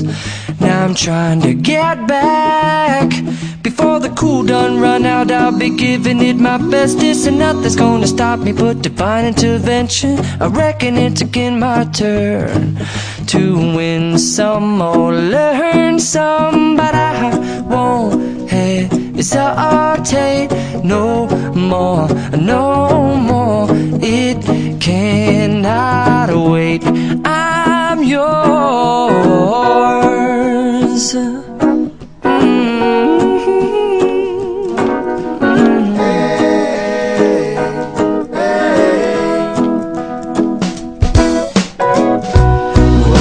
years. Now I'm trying to get back. Before the cool done run out, I'll be giving it my bestest, and nothing's gonna stop me but divine intervention. I reckon it's again my turn to win some or learn some, but I won't hesitate no more, no more. It cannot wait. I'm yours.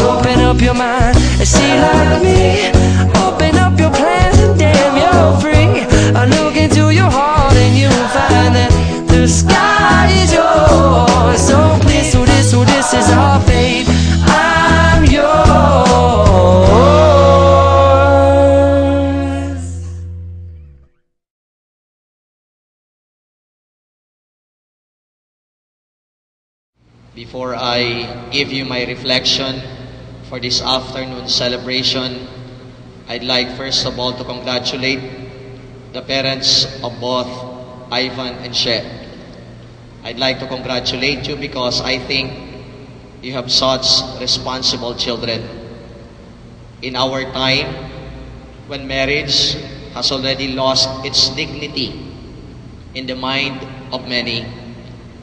Open up your mind and see like me. Open up your plans and damn, you're free. I look into your heart and you'll find that the sky is yours. So clear, so this is our fate. I'm yours. Before I give you my reflection for this afternoon celebration, I'd like first of all to congratulate the parents of both Ivan and She. I'd like to congratulate you because I think you have such responsible children. In our time, when marriage has already lost its dignity in the mind of many,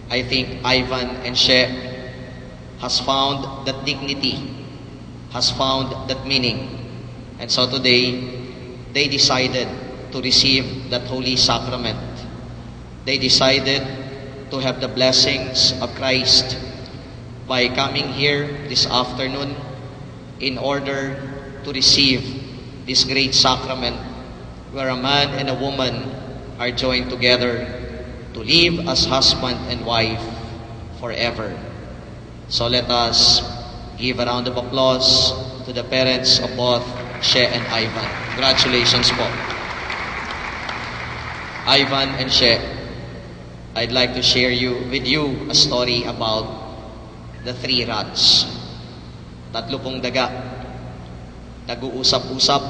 I think Ivan and She has found that dignity, has found that meaning. And so today, they decided to receive that holy sacrament. They decided to have the blessings of Christ by coming here this afternoon in order to receive this great sacrament where a man and a woman are joined together to live as husband and wife forever. So let us give a round of applause to the parents of both She and Ivan. Congratulations po. Ivan and She, I'd like to share with you a story about the three rats. Tatlo pong daga, nag-uusap-usap,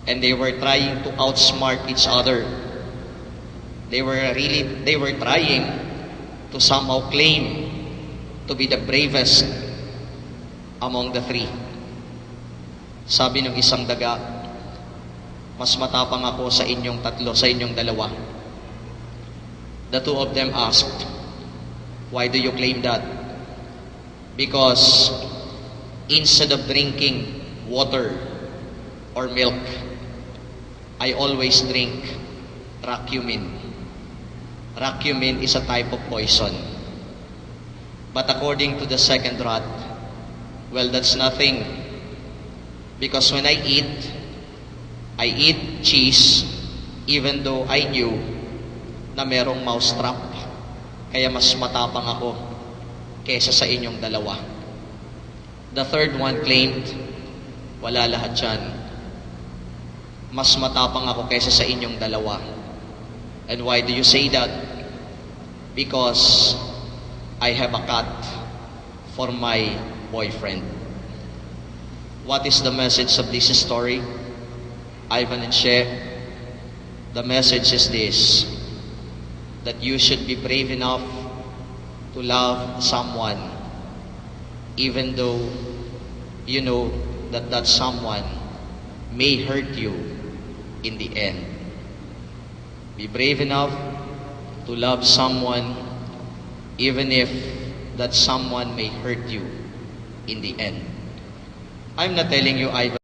and they were trying to outsmart each other. They were trying to somehow claim to be the bravest among the three. Sabi ng isang daga, mas matapang ako sa inyong tatlo, sa inyong dalawa. The two of them asked, why do you claim that? Because instead of drinking water or milk, I always drink Racumin. Racumin is a type of poison. But according to the second rat, well, that's nothing. Because when I eat cheese even though I knew na merong mousetrap. Kaya mas matapang ako kesa sa inyong dalawa. The third one claimed, wala lahat yan. Mas matapang ako kesa sa inyong dalawa. And why do you say that? Because I have a cat for my boyfriend. What is the message of this story? Ivan and She, the message is this, that you should be brave enough to love someone even though you know that that someone may hurt you in the end. Be brave enough to love someone even if that someone may hurt you in the end. I'm not telling you, Ivan,